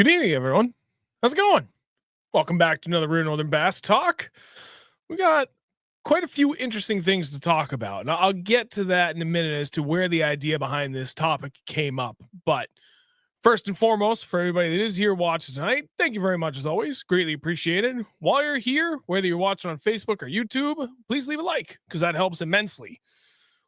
Good evening, everyone. How's it going? Welcome back to another Real Northern Bass Talk. We got quite a few interesting things to talk about, and I'll get to that in a minute as to where the idea behind this topic came up. But first and foremost, for everybody that is here watching tonight, thank you very much as always. Greatly appreciated. While you're here, whether you're watching on Facebook or YouTube, please leave a like because that helps immensely.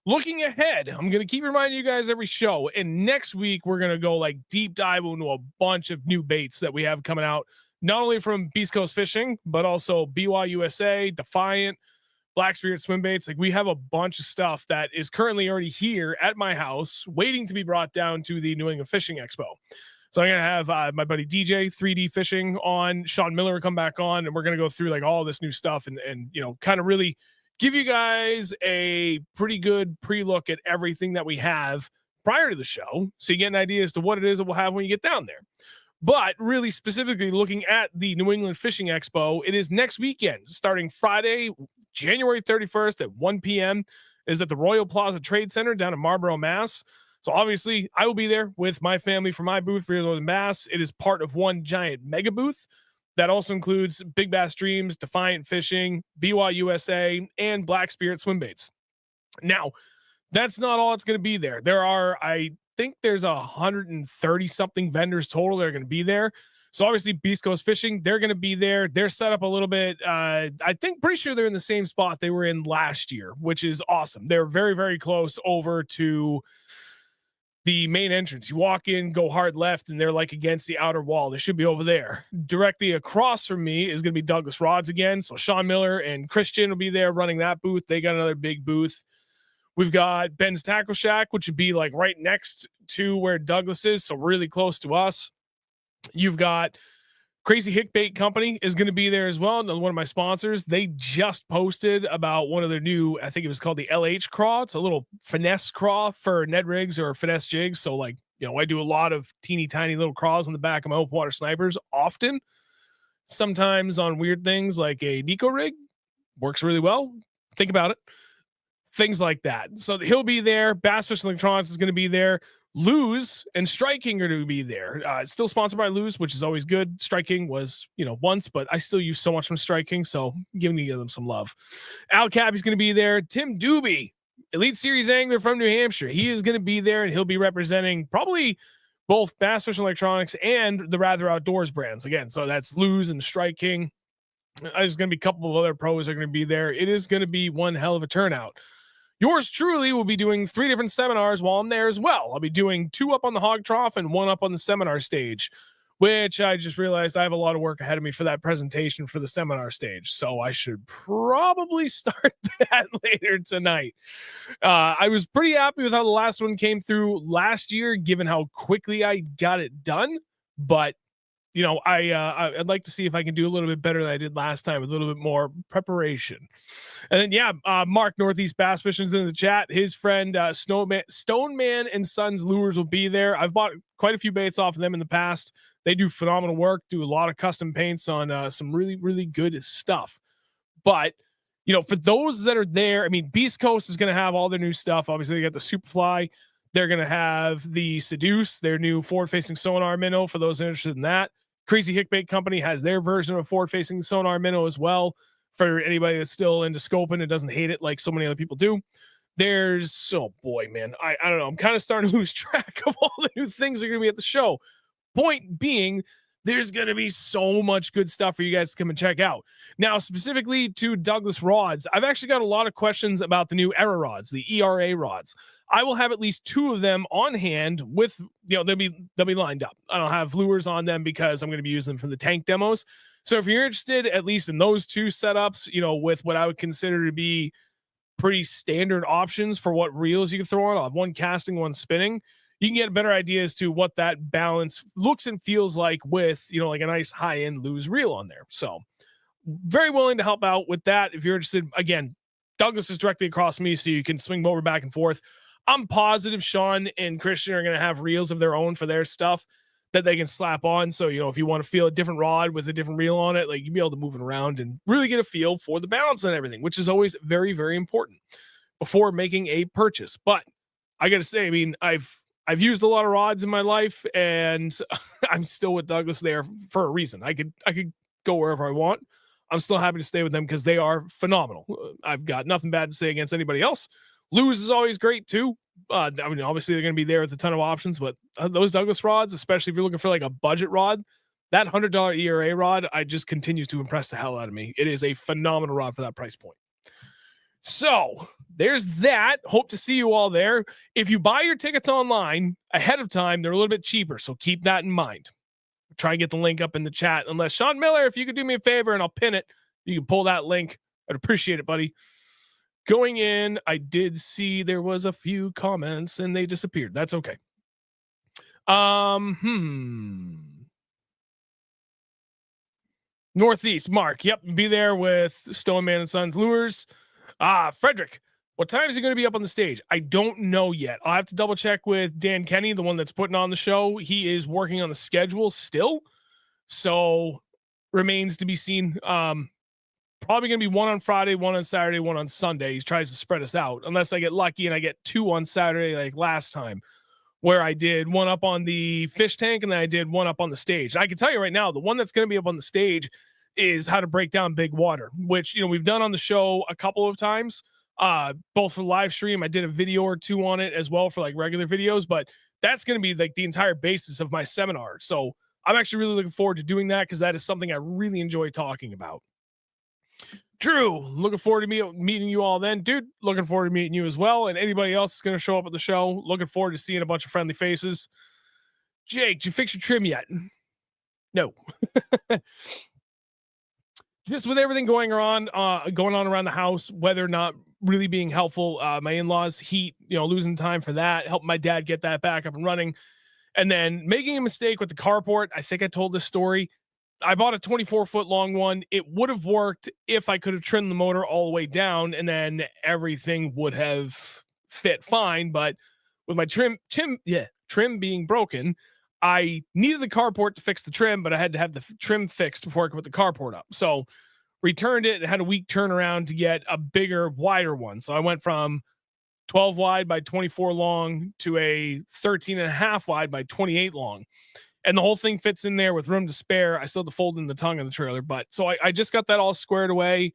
Looking ahead, I'm going to keep reminding you guys every show. And next week, we're going to go like deep dive into a bunch of new baits that we have coming out, not only from Beast Coast Fishing, but also BYUSA, Defiant, Black Spirit Swim Baits. Like we have a bunch of stuff that is currently already here at my house, waiting to be brought down to the New England Fishing Expo. So I'm going to have my buddy DJ 3D Fishing on, Sean Miller come back on, and we're going to go through like all this new stuff and kind of really give you guys a pretty good pre-look at everything that we have prior to the show, so you get an idea as to what it is that we'll have when you get down there. But really specifically looking at the New England Fishing Expo, it is next weekend, starting Friday, January 31st at 1 p.m. is at the Royal Plaza Trade Center down in Marlborough, Mass. So obviously I will be there with my family for my booth, Real Northern Bass. It is part of one giant mega booth. That also includes Big Bass Dreams, Defiant Fishing, BYUSA, and Black Spirit Swim Baits. Now, that's not all it's going to be there. There are, I think there's 130 something vendors total that are going to be there. So obviously Beast Coast Fishing, they're going to be there. They're set up a little bit. I think pretty sure they're in the same spot they were in last year, which is awesome. They're very, very close over to the main entrance. You walk in, go hard left, and they're like against the outer wall. They should be over there. Directly across from me is going to be Douglas Rods again. So Sean Miller and Christian will be there running that booth. They got another big booth. We've got Ben's Tackle Shack, which would be like right next to where Douglas is, so really close to us. You've got Crazy Hick Bait Company is going to be there as well. Another one of my sponsors. They just posted about one of their new, I think it was called the LH craw. It's a little finesse craw for Ned rigs or finesse jigs. So like, I do a lot of teeny tiny little craws on the back of my open water snipers often. Sometimes on weird things like a Nico rig works really well. Think about it. Things like that. So he'll be there. Bass Fishing Electronics is going to be there. Lose and Striking are to be there. Still sponsored by Lose, which is always good. Striking was, once, but I still use so much from Striking, so give them some love. Al Cabby's going to be there. Tim Doobie, Elite Series angler from New Hampshire. He is going to be there, and he'll be representing probably both Bass Fishing Electronics and the Rather Outdoors brands. Again, so that's Lose and Striking. There's going to be a couple of other pros that are going to be there. It is going to be one hell of a turnout. Yours truly will be doing 3 different seminars while I'm there as well. I'll be doing 2 up on the hog trough and 1 up on the seminar stage, which I just realized I have a lot of work ahead of me for that presentation for the seminar stage. So I should probably start that later tonight. I was pretty happy with how the last one came through last year, given how quickly I got it done. But I'd like to see if I can do a little bit better than I did last time with a little bit more preparation. And then, Mark Northeast Bass Fishing's in the chat. His friend Stoneman and Sons Lures will be there. I've bought quite a few baits off of them in the past. They do phenomenal work, do a lot of custom paints on some really, really good stuff. But, for those that are there, I mean, Beast Coast is going to have all their new stuff. Obviously, they got the Superfly. They're going to have the Seduce, their new forward-facing sonar minnow for those interested in that. Crazy Hick Bait Company has their version of a forward-facing sonar minnow as well for anybody that's still into scoping and doesn't hate it like so many other people do. There's, oh boy, man, I don't know. I'm kind of starting to lose track of all the new things that are going to be at the show. Point being, there's going to be so much good stuff for you guys to come and check out. Now, specifically to Douglas Rods, I've actually got a lot of questions about the new ERA rods, the ERA rods. I will have at least 2 of them on hand with, they'll be lined up. I don't have lures on them because I'm going to be using them for the tank demos. So if you're interested, at least in those 2 setups, with what I would consider to be pretty standard options for what reels you can throw on, I'll have 1 casting, 1 spinning. You can get a better idea as to what that balance looks and feels like with, like a nice high-end Lose reel on there. So very willing to help out with that. If you're interested, again, Douglas is directly across me, so you can swing over back and forth. I'm positive Sean and Christian are going to have reels of their own for their stuff that they can slap on. So, if you want to feel a different rod with a different reel on it, like you'll be able to move it around and really get a feel for the balance and everything, which is always very, very important before making a purchase. But I got to say, I mean, I've I've used a lot of rods in my life, and I'm still with Douglas there for a reason. I could go wherever I want. I'm still happy to stay with them because they are phenomenal. I've got nothing bad to say against anybody else. Lose is always great too. I mean, obviously they're going to be there with a ton of options, but those Douglas rods, especially if you're looking for like a budget rod, that $100 ERA rod, I just continues to impress the hell out of me. It is a phenomenal rod for that price point. So there's that. Hope to see you all there. If you buy your tickets online ahead of time, they're a little bit cheaper. So keep that in mind. Try and get the link up in the chat. Unless Sean Miller, if you could do me a favor and I'll pin it, you can pull that link. I'd appreciate it, buddy. Going in, I did see there was a few comments and they disappeared. That's okay. Northeast, Mark. Yep, be there with Stoneman and Sons Lures. Frederick, what time is he going to be up on the stage? I don't know yet. I'll have to double check with Dan Kenny, the one that's putting on the show. He is working on the schedule still, so remains to be seen. Probably going to be one on Friday, one on Saturday, one on Sunday. He tries to spread us out, unless I get lucky and I get two on Saturday, like last time, where I did one up on the fish tank and then I did one up on the stage. I can tell you right now, the one that's going to be up on the stage is how to break down big water, which, we've done on the show a couple of times, both for live stream. I did a video or two on it as well for like regular videos, but that's going to be like the entire basis of my seminar. So I'm actually really looking forward to doing that because that is something I really enjoy talking about. Drew, looking forward to meeting you all then. Dude, looking forward to meeting you as well. And anybody else is going to show up at the show. Looking forward to seeing a bunch of friendly faces. Jake, did you fix your trim yet? No. Just with everything going on around the house, weather not really being helpful. My in-laws, heat, losing time for that, helping my dad get that back up and running. And then making a mistake with the carport. I think I told this story. I bought a 24-foot long one. It would have worked if I could have trimmed the motor all the way down, and then everything would have fit fine. But with my trim being broken, I needed the carport to fix the trim, but I had to have the trim fixed before I could put the carport up. So returned it and had a week turnaround to get a bigger, wider one. So I went from 12 wide by 24 long to a 13.5 wide by 28 long. And the whole thing fits in there with room to spare. I still have to fold in the tongue of the trailer, but so I just got that all squared away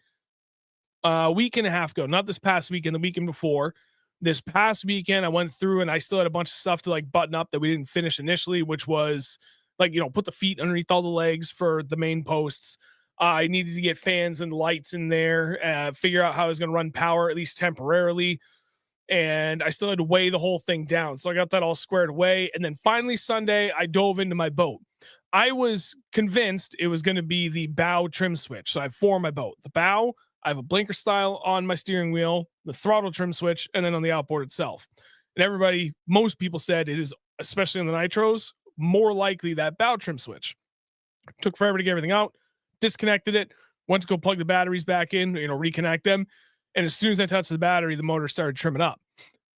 a week and a half ago, not this past weekend, the weekend before. This past weekend, I went through and I still had a bunch of stuff to like button up that we didn't finish initially, which was like, put the feet underneath all the legs for the main posts. I needed to get fans and lights in there, figure out how I was going to run power, at least temporarily. And I still had to weigh the whole thing down. So I got that all squared away. And then finally Sunday, I dove into my boat. I was convinced it was going to be the bow trim switch. So I have four on my boat. The bow, I have a blinker style on my steering wheel, the throttle trim switch, and then on the outboard itself. And most people said it is, especially on the nitros, more likely that bow trim switch. It took forever to get everything out, disconnected it, went to go plug the batteries back in, reconnect them. And as soon as I touched the battery, the motor started trimming up.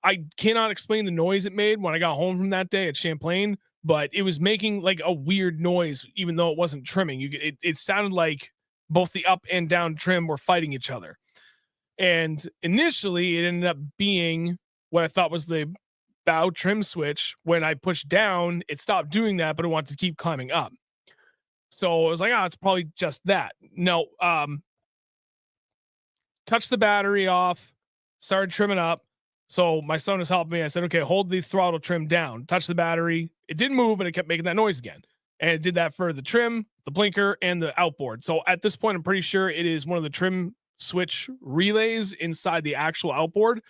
I cannot explain the noise it made when I got home from that day at Champlain, but it was making like a weird noise, even though it wasn't trimming. It sounded like both the up and down trim were fighting each other. And initially, it ended up being what I thought was the bow trim switch. When I pushed down, it stopped doing that, but it wanted to keep climbing up. So I was like, it's probably just that. No, touched the battery off, started trimming up. So my son was helping me. I said, okay, hold the throttle trim down, touch the battery. It didn't move, but it kept making that noise again. And it did that for the trim, the blinker, and the outboard. So at this point, I'm pretty sure it is one of the trim switch relays inside the actual outboard.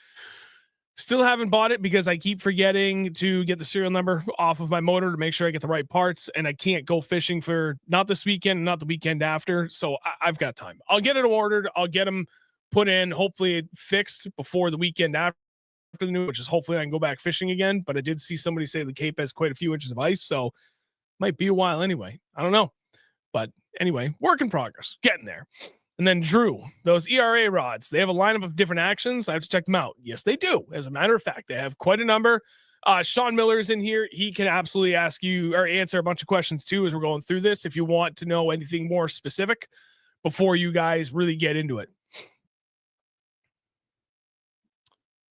Still haven't bought it because I keep forgetting to get the serial number off of my motor to make sure I get the right parts. And I can't go fishing for not this weekend, not the weekend after. So I've got time. I'll get it ordered. I'll get them put in, hopefully fixed before the weekend after the new, which is hopefully I can go back fishing again. But I did see somebody say the Cape has quite a few inches of ice, so might be a while anyway. I don't know. But anyway, work in progress, getting there. And then Drew, those ERA rods, they have a lineup of different actions. I have to check them out. Yes, they do. As a matter of fact, they have quite a number. Sean Miller is in here. He can absolutely ask you or answer a bunch of questions too as we're going through this if you want to know anything more specific before you guys really get into it.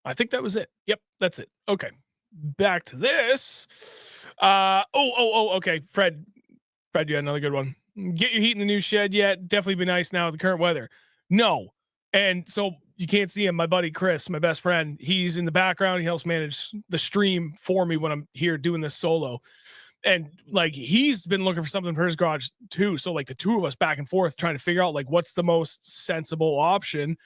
I think that was it. Yep, that's it. Okay. back to this. Okay. Fred, you had another good one. Get your heat in the new shed yet? Definitely be nice now with the current weather. No. And so you can't see him. My buddy Chris, my best friend, he's in the background. He helps manage the stream for me when I'm here doing this solo. And like he's been looking for something for his garage too. So like the two of us back and forth trying to figure out like what's the most sensible option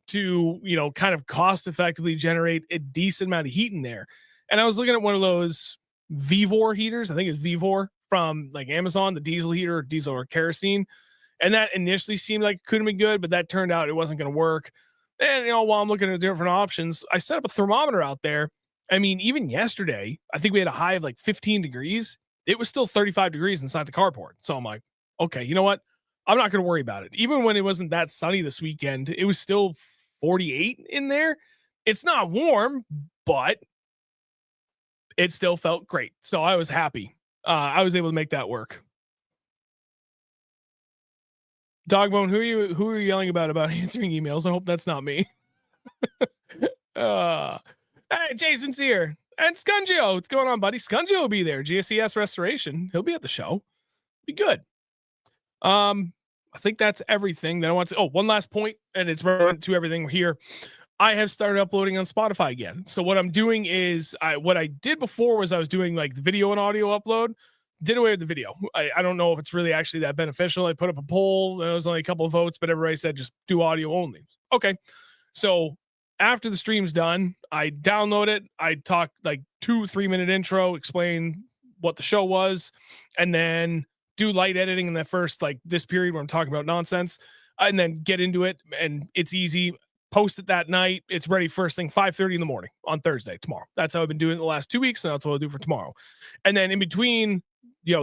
to, kind of cost effectively generate a decent amount of heat in there. And I was looking at one of those Vivor heaters. I think it's Vivor from like Amazon, the diesel or kerosene. And that initially seemed like it could have been good, but that turned out it wasn't going to work. And, while I'm looking at different options, I set up a thermometer out there. I mean, even yesterday, I think we had a high of like 15 degrees. It was still 35 degrees inside the carport. So I'm like, okay, you know what? I'm not going to worry about it. Even when it wasn't that sunny this weekend, it was still 48 in there. It's not warm, but it still felt great. So I was happy. I was able to make that work. Dogbone, who are you yelling about answering emails? I hope that's not me. Hey, Jason's here. And Scungio, what's going on, buddy? Scungio will be there. GSES Restoration. He'll be at the show. Be good. I think that's everything that I want to. Oh, one last point, and it's relevant to everything here. I have started uploading on Spotify again. So what I'm doing is what I did before was I was doing like the video and audio upload. Did away with the video. I don't know if it's really actually that beneficial. I put up a poll. There was only a couple of votes, but everybody said just do audio only. Okay. So after the stream's done, I download it. I talk like 2-3 minute intro, explain what the show was, and then do light editing in the first, like this period where I'm talking about nonsense, and then get into it. And it's easy. Post it that night. It's ready first thing 5:30 in the morning on Thursday, tomorrow. That's how I've been doing it the last 2 weeks. And that's what I'll do for tomorrow. And then in between,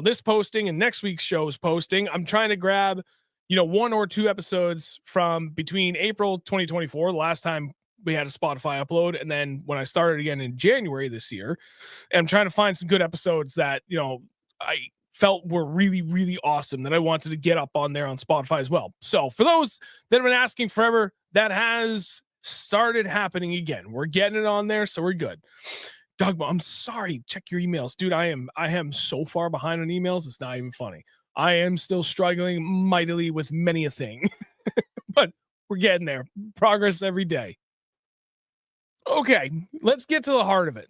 this posting and next week's show's posting, I'm trying to grab, 1 or 2 episodes from between April 2024, the last time we had a Spotify upload, and then when I started again in January this year. And I'm trying to find some good episodes that, I felt were really, really awesome that I wanted to get up on there on Spotify as well. So for those that have been asking forever, that has started happening again. We're getting it on there, so we're good. Doug, I'm sorry. Check your emails, dude. I am so far behind on emails. It's not even funny. I am still struggling mightily with many a thing, but we're getting there. Progress every day. Okay, let's get to the heart of it.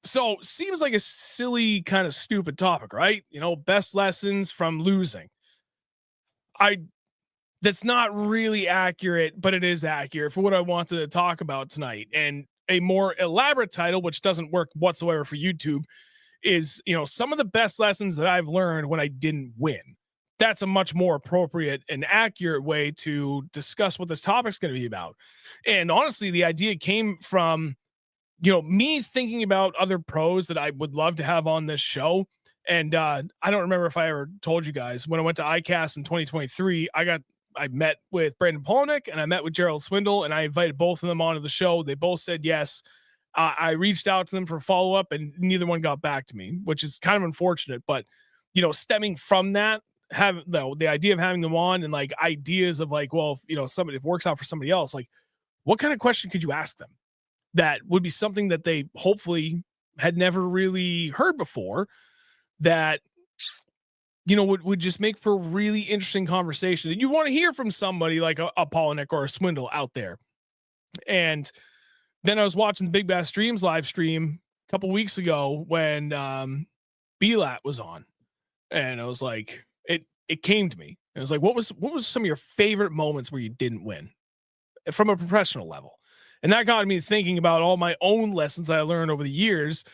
So seems like a silly kind of stupid topic, right? Best lessons from losing. That's not really accurate, but it is accurate for what I wanted to talk about tonight. And a more elaborate title, which doesn't work whatsoever for YouTube, is, some of the best lessons that I've learned when I didn't win. That's a much more appropriate and accurate way to discuss what this topic's going to be about. And honestly, the idea came from, me thinking about other pros that I would love to have on this show. And I don't remember if I ever told you guys, when I went to ICAST in 2023, I met with Brandon Polnick and I met with Gerald Swindle, and I invited both of them onto the show. They both said yes. I reached out to them for follow up, and neither one got back to me, which is kind of unfortunate. But stemming from that, the idea of having them on and like ideas of like, well, if somebody, if it works out for somebody else, like what kind of question could you ask them that would be something that they hopefully had never really heard before, that would just make for really interesting conversation. And you want to hear from somebody like a Polnick or a Swindle out there. And then I was watching the Big Bass Streams live stream a couple weeks ago when BLAT was on, and I was like, it came to me. I was like, what was some of your favorite moments where you didn't win from a professional level? And that got me thinking about all my own lessons I learned over the years,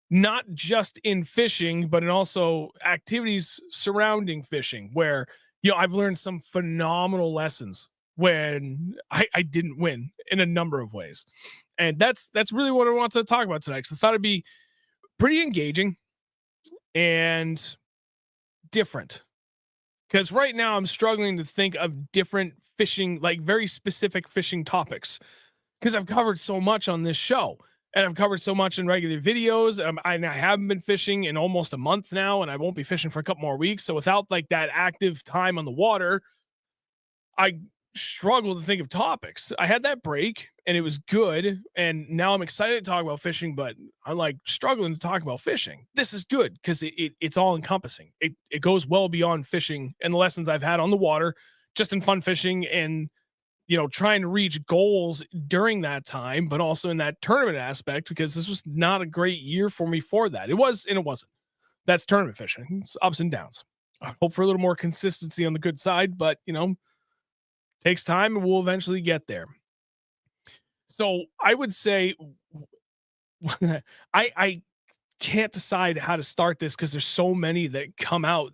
not just in fishing, but in also activities surrounding fishing, where, I've learned some phenomenal lessons when I didn't win in a number of ways. And that's really what I want to talk about tonight. So I thought it'd be pretty engaging and different, because right now I'm struggling to think of different fishing, like very specific fishing topics, because I've covered so much on this show. And I've covered so much in regular videos. I haven't been fishing in almost a month now, and I won't be fishing for a couple more weeks. So without like that active time on the water, I struggle to think of topics. I had that break and it was good. And now I'm excited to talk about fishing, but I'm like struggling to talk about fishing. This is good because it's all encompassing. It goes well beyond fishing and the lessons I've had on the water, just in fun fishing and trying to reach goals during that time, but also in that tournament aspect, because this was not a great year for me for that. It was, and it wasn't. That's tournament fishing. It's ups and downs. I hope for a little more consistency on the good side, but takes time and we'll eventually get there. So I would say I can't decide how to start this because there's so many that come out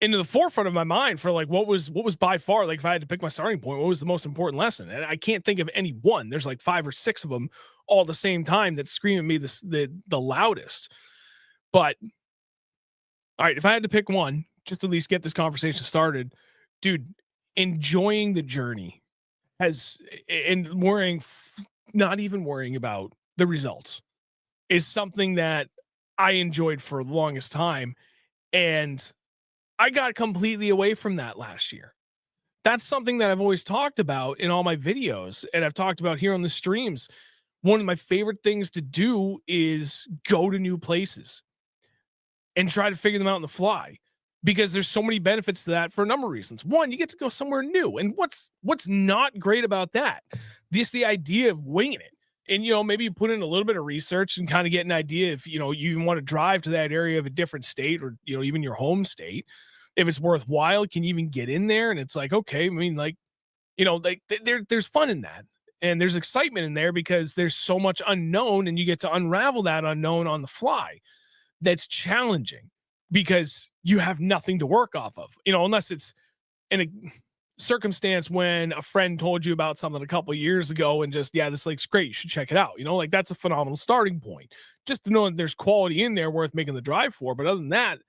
into the forefront of my mind for like what was by far, like if I had to pick my starting point, what was the most important lesson? And I can't think of any one. There's like 5 or 6 of them all at the same time that scream at me the loudest. But all right, if I had to pick one, just to at least get this conversation started, dude, enjoying the journey has, and not even worrying about the results is something that I enjoyed for the longest time. And I got completely away from that last year. That's something that I've always talked about in all my videos, and I've talked about here on the streams. One of my favorite things to do is go to new places and try to figure them out on the fly, because there's so many benefits to that for a number of reasons. One, you get to go somewhere new. And what's not great about that? The idea of winging it. And, maybe you put in a little bit of research and kind of get an idea if, you want to drive to that area of a different state or, even your home state, if it's worthwhile, can you even get in there? And it's like, okay, I mean, like, there's fun in that. And there's excitement in there because there's so much unknown and you get to unravel that unknown on the fly. That's challenging because you have nothing to work off of, unless it's in a circumstance when a friend told you about something a couple of years ago and just, yeah, this lake's great, you should check it out. Like that's a phenomenal starting point just to know that there's quality in there worth making the drive for. But other than that,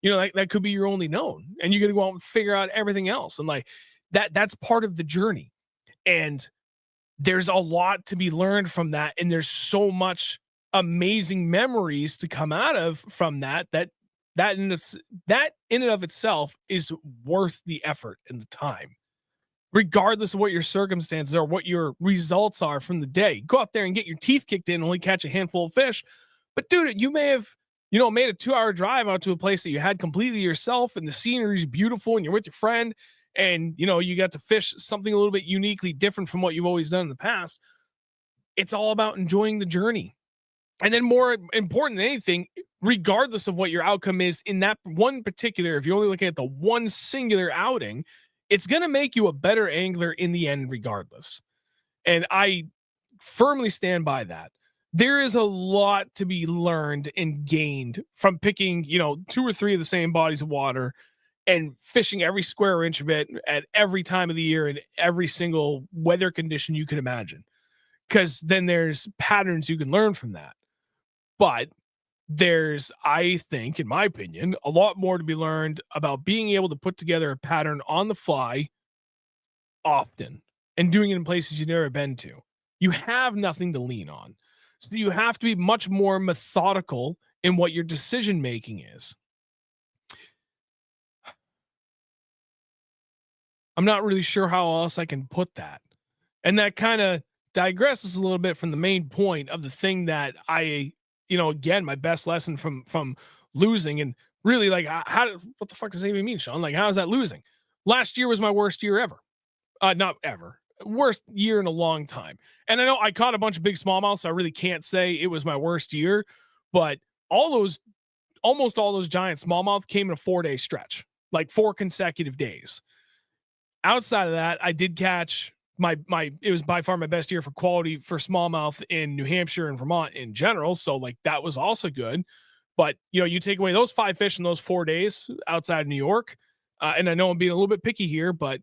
that could be your only known, and you're going to go out and figure out everything else. And like that's part of the journey. And there's a lot to be learned from that. And there's so much amazing memories to come out of from that in and of itself is worth the effort and the time, regardless of what your circumstances are, what your results are from the day. Go out there and get your teeth kicked in and only catch a handful of fish, but dude, you may have made a 2-hour drive out to a place that you had completely yourself and the scenery is beautiful and you're with your friend and you got to fish something a little bit uniquely different from what you've always done in the past. It's all about enjoying the journey. And then more important than anything, regardless of what your outcome is in that one particular, if you're only looking at the one singular outing, it's going to make you a better angler in the end, regardless. And I firmly stand by that. There is a lot to be learned and gained from picking, 2 or 3 of the same bodies of water and fishing every square inch of it at every time of the year and every single weather condition you can imagine. Because then there's patterns you can learn from that. But there's, I think, in my opinion, a lot more to be learned about being able to put together a pattern on the fly often and doing it in places you've never been to. You have nothing to lean on. So you have to be much more methodical in what your decision making is. I'm not really sure how else I can put that. And that kind of digresses a little bit from the main point of the thing that I, again, my best lesson from losing. And really, like, what the fuck does that even mean, Sean? Like, how is that losing? Last year was my worst year ever. Not ever. Worst year in a long time. And I know I caught a bunch of big smallmouths, so I really can't say it was my worst year, but almost all those giant smallmouth came in a 4-day stretch, like 4 consecutive days. Outside of that, I did catch it was by far my best year for quality for smallmouth in New Hampshire and Vermont in general. So like that was also good. But you take away those 5 fish in those 4 days outside of New York. And I know I'm being a little bit picky here, but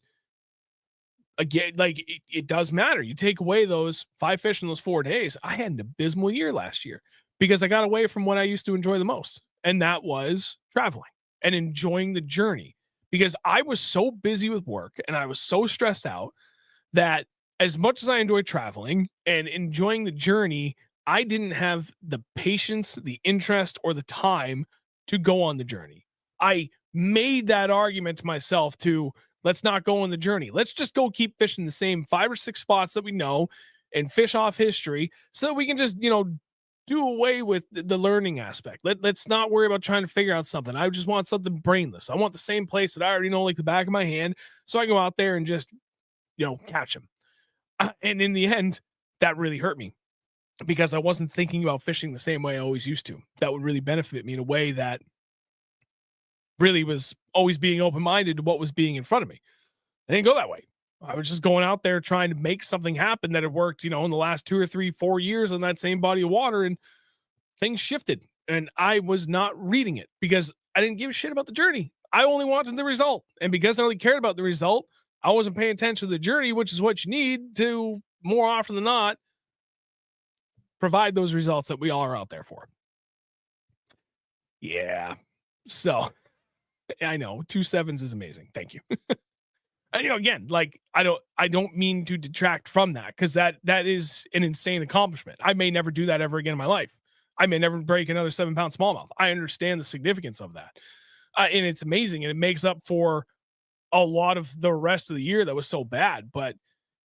again, like it does matter. You take away those 5 fish in those 4 days. I had an abysmal year last year because I got away from what I used to enjoy the most. And that was traveling and enjoying the journey, because I was so busy with work and I was so stressed out that as much as I enjoy traveling and enjoying the journey, I didn't have the patience, the interest, or the time to go on the journey. I made that argument to myself to Let's not go on the journey. Let's just go keep fishing the same 5 or 6 spots that we know and fish off history so that we can just, do away with the learning aspect. Let's not worry about trying to figure out something. I just want something brainless. I want the same place that I already know like the back of my hand, so I go out there and just, catch them. And in the end, that really hurt me because I wasn't thinking about fishing the same way I always used to. That would really benefit me in a way that really was always being open-minded to what was being in front of me. I didn't go that way. I was just going out there trying to make something happen that had worked, in the last 2 or 3, 4 years on that same body of water, and things shifted. And I was not reading it because I didn't give a shit about the journey. I only wanted the result. And because I only cared about the result, I wasn't paying attention to the journey, which is what you need to, more often than not, provide those results that we all are out there for. Yeah. So I know 2 7s is amazing. Thank you. And, again, like I don't mean to detract from that because that is an insane accomplishment. I may never do that ever again in my life. I may never break another 7-pound smallmouth. I understand the significance of that. And it's amazing. And it makes up for a lot of the rest of the year that was so bad. But,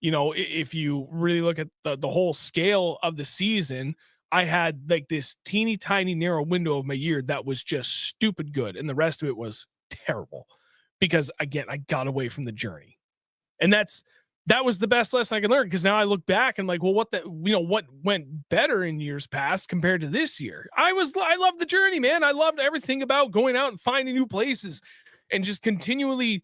if you really look at the whole scale of the season, I had like this teeny tiny narrow window of my year that was just stupid good. And the rest of it was terrible because, again, I got away from the journey. And that was the best lesson I could learn, because now I look back and like, well, what went better in years past compared to this year? I loved the journey, man. I loved everything about going out and finding new places and just continuously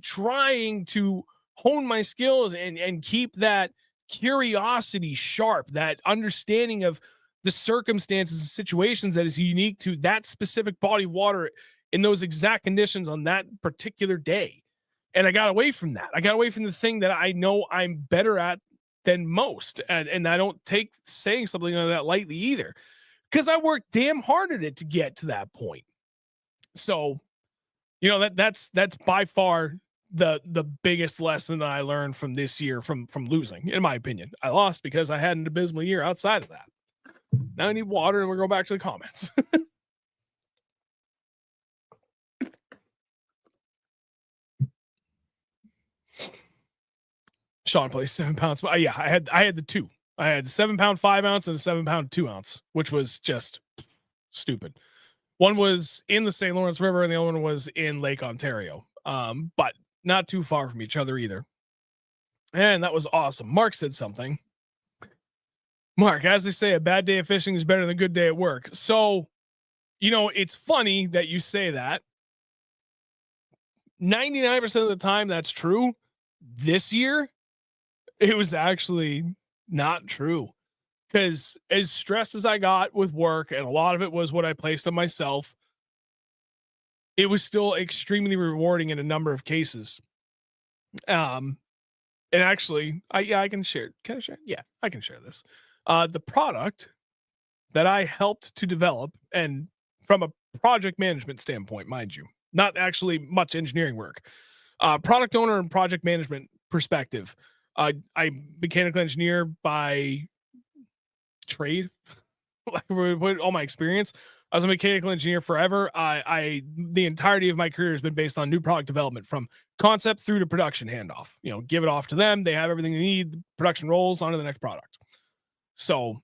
trying to hone my skills and keep that curiosity sharp, that understanding of the circumstances and situations that is unique to that specific body of water in those exact conditions on that particular day. And I got away from that. I got away from the thing that I know I'm better at than most. And I don't take saying something like that lightly either, because I worked damn hard at it to get to that point. So, that's by far the biggest lesson that I learned from this year from losing, in my opinion. I lost because I had an abysmal year outside of that. Now I need water and we'll go back to the comments. Sean plays 7 pounds. But yeah, I had the two. I had 7 pound 5 ounce and a 7 pound 2 ounce, which was just stupid. One was in the St. Lawrence River and the other one was in Lake Ontario. But not too far from each other either. And that was awesome. Mark said something. Mark, as they say, a bad day of fishing is better than a good day at work. So, it's funny that you say that. 99% of the time, that's true. This year, it was actually not true, because as stressed as I got with work, and a lot of it was what I placed on myself, it was still extremely rewarding in a number of cases. And actually, I can share. Can I share? Yeah, I can share this. The product that I helped to develop, and from a project management standpoint, mind you, not actually much engineering work, product owner and project management perspective. I'm mechanical engineer by trade, like with all my experience. I was a mechanical engineer forever. The entirety of my career has been based on new product development, from concept through to production handoff. Give it off to them. They have everything they need. The production rolls on to the next product. So,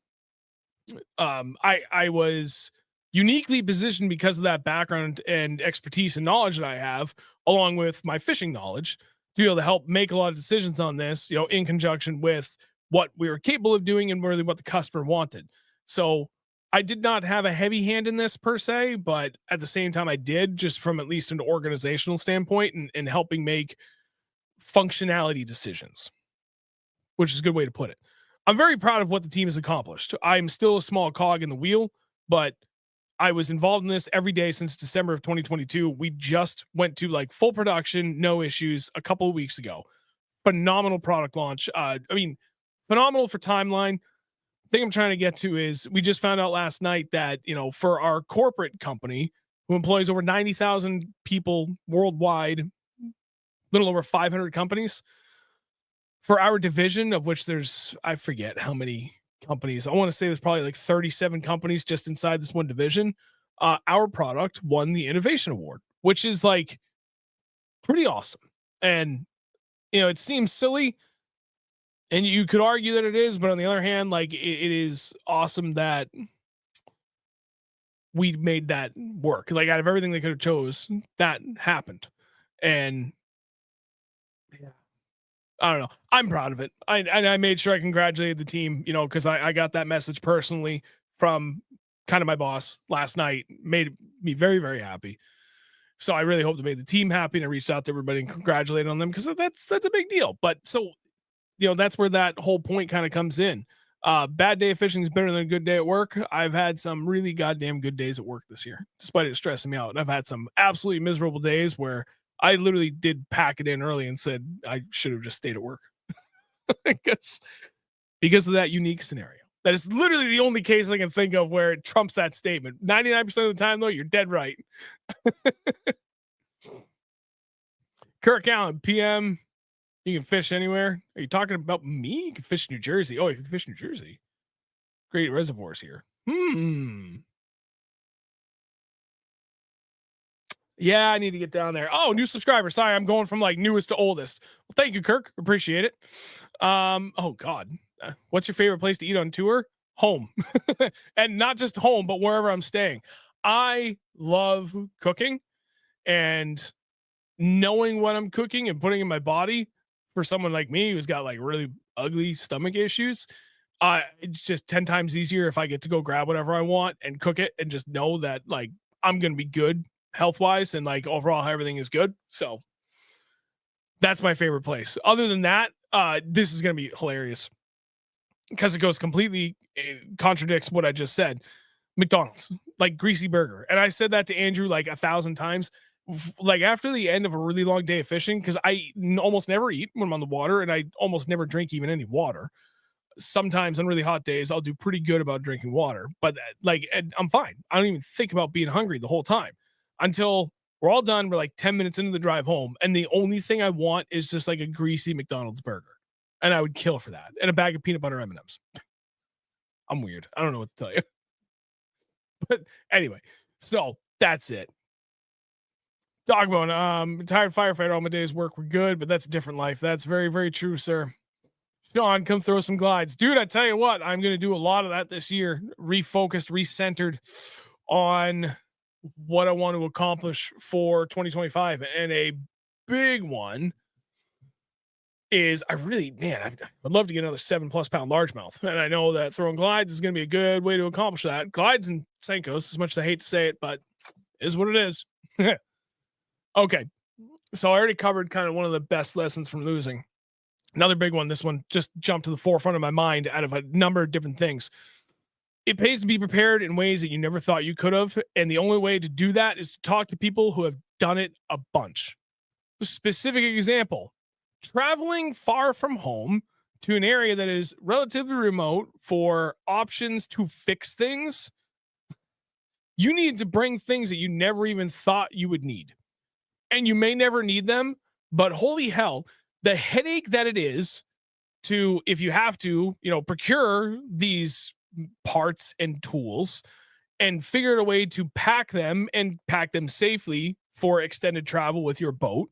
I was uniquely positioned because of that background and expertise and knowledge that I have, along with my fishing knowledge, to be able to help make a lot of decisions on this, in conjunction with what we were capable of doing and really what the customer wanted. So I did not have a heavy hand in this per se, but at the same time I did, just from at least an organizational standpoint and helping make functionality decisions, which is a good way to put it. I'm very proud of what the team has accomplished. I'm still a small cog in the wheel, but I was involved in this every day since December of 2022. We just went to like full production, no issues, a couple of weeks ago. Phenomenal product launch. Phenomenal for timeline. Thing I'm trying to get to is, we just found out last night that, for our corporate company, who employs over 90,000 people worldwide, little over 500 companies, for our division, of which there's, I forget how many companies, I want to say there's probably like 37 companies just inside this one division. Our product won the innovation award, which is like pretty awesome. And it seems silly, and you could argue that it is, but on the other hand, like it is awesome that we made that work. Like out of everything they could have chose, that happened. And yeah, I don't know. I'm proud of it. I made sure I congratulated the team, because I got that message personally from kind of my boss last night. Made me very, very happy. So I really hope to make the team happy, and I reached out to everybody and congratulated on them, because that's a big deal. But so that's where that whole point kind of comes in. Bad day of fishing is better than a good day at work. I've had some really goddamn good days at work this year, despite it stressing me out. And I've had some absolutely miserable days where I literally did pack it in early and said I should have just stayed at work because of that unique scenario. That is literally the only case I can think of where it trumps that statement. 99% of the time, though, you're dead right. Kirk Allen, PM. You can fish anywhere. Are you talking about me? You can fish New Jersey. Oh, you can fish New Jersey. Great reservoirs here. Yeah, I need to get down there. Oh, new subscriber. Sorry, I'm going from like newest to oldest. Well, thank you, Kirk. Appreciate it. Oh God. What's your favorite place to eat on tour? Home. And not just home, but wherever I'm staying. I love cooking, and knowing what I'm cooking and putting in my body for someone like me who's got like really ugly stomach issues. It's just 10 times easier if I get to go grab whatever I want and cook it and just know that like I'm going to be good health wise and like overall everything is good. So that's my favorite place. Other than that, this is going to be hilarious because it goes completely contradicts what I just said. McDonald's, like greasy burger. And I said that to Andrew like 1,000 times. Like after the end of a really long day of fishing, because I almost never eat when I'm on the water, and I almost never drink even any water. Sometimes on really hot days, I'll do pretty good about drinking water, but like I'm fine. I don't even think about being hungry the whole time until we're all done. We're like 10 minutes into the drive home, and the only thing I want is just like a greasy McDonald's burger, and I would kill for that, and a bag of peanut butter M&Ms. I'm weird. I don't know what to tell you, but anyway, so that's it. Dogbone, retired firefighter. All my days work were good, but that's a different life. That's very, very true, sir. Sean, come throw some glides. Dude, I tell you what, I'm going to do a lot of that this year. Refocused, recentered on what I want to accomplish for 2025. And a big one is I would love to get another 7+ pound largemouth. And I know that throwing glides is going to be a good way to accomplish that. Glides and Senkos, as much as I hate to say it, but it is what it is. Okay. So I already covered kind of one of the best lessons from losing. Another big one. This one just jumped to the forefront of my mind out of a number of different things. It pays to be prepared in ways that you never thought you could have. And the only way to do that is to talk to people who have done it a bunch. A specific example, traveling far from home to an area that is relatively remote for options to fix things. You need to bring things that you never even thought you would need. And you may never need them, but holy hell, the headache that it is to, if you have to, procure these parts and tools and figure out a way to pack them and pack them safely for extended travel with your boat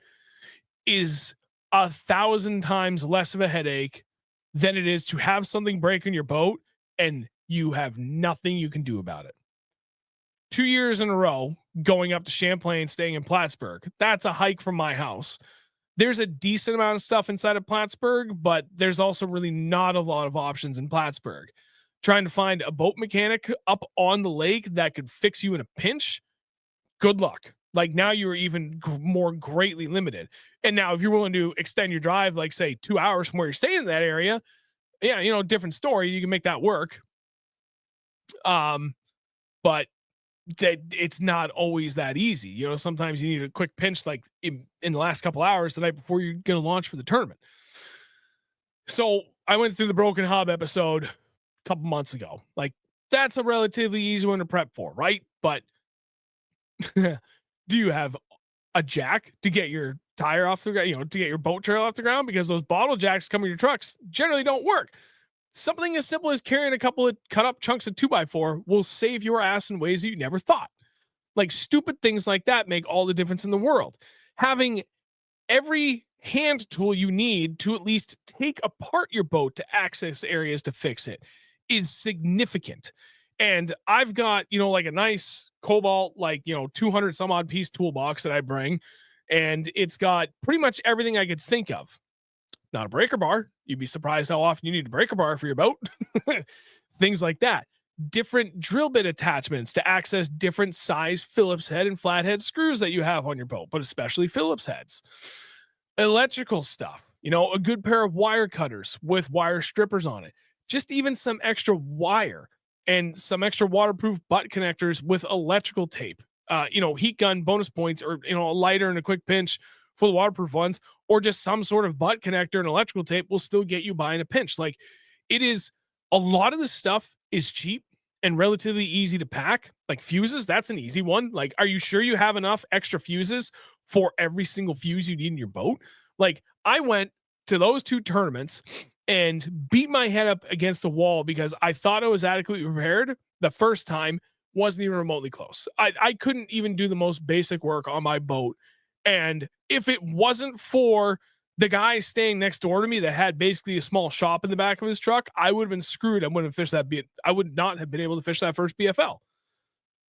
is 1,000 times less of a headache than it is to have something break on your boat and you have nothing you can do about it. 2 years in a row going up to Champlain, staying in Plattsburgh. That's a hike from my house. There's a decent amount of stuff inside of Plattsburgh, but there's also really not a lot of options in Plattsburgh. Trying to find a boat mechanic up on the lake that could fix you in a pinch, good luck. Like now you're even more greatly limited. And now if you're willing to extend your drive, like say 2 hours from where you're staying in that area, yeah, different story. You can make that work. But that it's not always that easy. Sometimes you need a quick pinch, like in the last couple hours the night before you're going to launch for the tournament. So I went through the broken hub episode a couple months ago. Like that's a relatively easy one to prep for, right? But do you have a jack to get your tire off the ground, to get your boat trail off the ground? Because those bottle jacks coming to your trucks generally don't work. Something as simple as carrying a couple of cut up chunks of 2x4 will save your ass in ways that you never thought. Like stupid things like that make all the difference in the world. Having every hand tool you need to at least take apart your boat to access areas to fix it is significant. And I've got, like a nice Cobalt, 200 some odd piece toolbox that I bring. And it's got pretty much everything I could think of. Not a breaker bar. You'd be surprised how often you need a breaker bar for your boat. Things like that. Different drill bit attachments to access different size Phillips head and flathead screws that you have on your boat, but especially Phillips heads. Electrical stuff, a good pair of wire cutters with wire strippers on it. Just even some extra wire and some extra waterproof butt connectors with electrical tape. Heat gun bonus points, or a lighter and a quick pinch for the waterproof ones, or just some sort of butt connector and electrical tape will still get you by in a pinch. Like, it is, a lot of this stuff is cheap and relatively easy to pack. Like fuses, that's an easy one. Like, are you sure you have enough extra fuses for every single fuse you need in your boat? Like, I went to those 2 tournaments and beat my head up against the wall because I thought I was adequately prepared the first time. Wasn't even remotely close. I couldn't even do the most basic work on my boat. And if it wasn't for the guy staying next door to me that had basically a small shop in the back of his truck, I would have been screwed. I wouldn't have fished that. I would not have been able to fish that first BFL.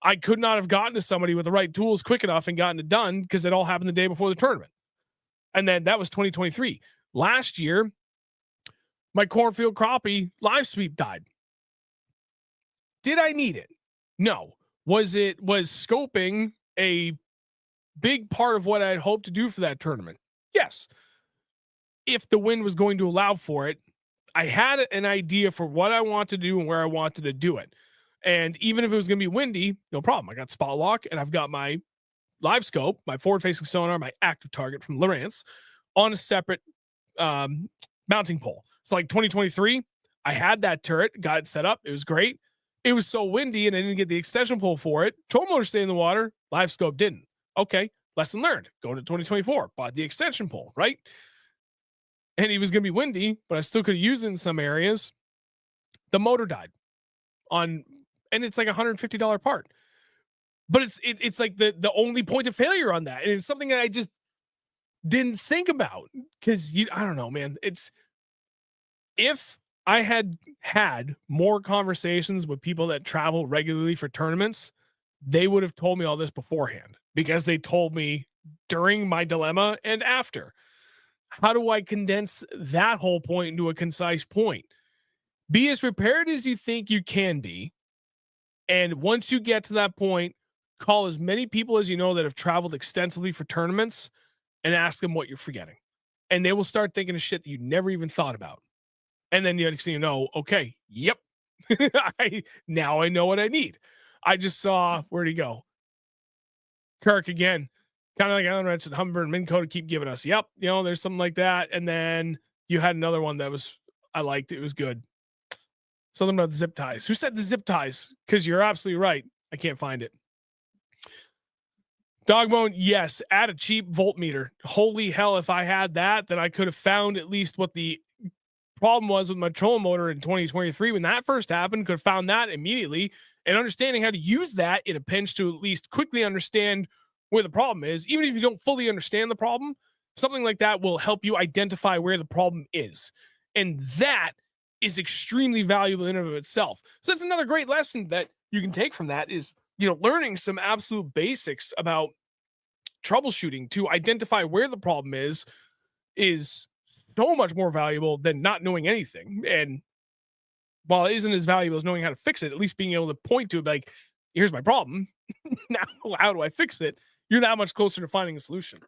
I could not have gotten to somebody with the right tools quick enough and gotten it done because it all happened the day before the tournament. And then that was 2023. Last year, my cornfield crappie live sweep died. Did I need it? No. Was scoping a big part of what I'd hoped to do for that tournament? Yes. If the wind was going to allow for it, I had an idea for what I wanted to do and where I wanted to do it. And even if it was going to be windy, no problem. I got spot lock and I've got my live scope, my forward facing sonar, my active target from Lowrance on a separate mounting pole. So like 2023, I had that turret, got it set up. It was great. It was so windy and I didn't get the extension pole for it. Troll motor stayed in the water. Live scope didn't. Okay. Lesson learned. Go to 2024. Bought the extension pole, right? And it was going to be windy, but I still could have used it in some areas. The motor died and it's like $150 part. But it's like the only point of failure on that. And it's something that I just didn't think about because I don't know, man. If I had more conversations with people that travel regularly for tournaments, they would have told me all this beforehand because they told me during my dilemma and after. How do I condense that whole point into a concise point? Be as prepared as you think you can be. And once you get to that point, call as many people as you know that have traveled extensively for tournaments and ask them what you're forgetting. And they will start thinking of shit that you never even thought about. And then okay, yep. Now I know what I need. I just saw, where'd he go? Kirk again. Kind of like Alan Wrench and Humber and Minco to keep giving us. Yep. There's something like that. And then you had another one that I liked. It was good. Something about zip ties. Who said the zip ties? Because you're absolutely right. I can't find it. Dogbone, yes. Add a cheap voltmeter. Holy hell. If I had that, then I could have found at least what the problem was with my trolling motor in 2023 when that first happened. Could have found that immediately, and understanding how to use that in a pinch to at least quickly understand where the problem is. Even if you don't fully understand the problem, something like that will help you identify where the problem is, and that is extremely valuable in and of itself. So that's another great lesson that you can take from that is, learning some absolute basics about troubleshooting to identify where the problem is so much more valuable than not knowing anything. And while it isn't as valuable as knowing how to fix it, at least being able to point to it, like, here's my problem. Now, how do I fix it? You're that much closer to finding a solution.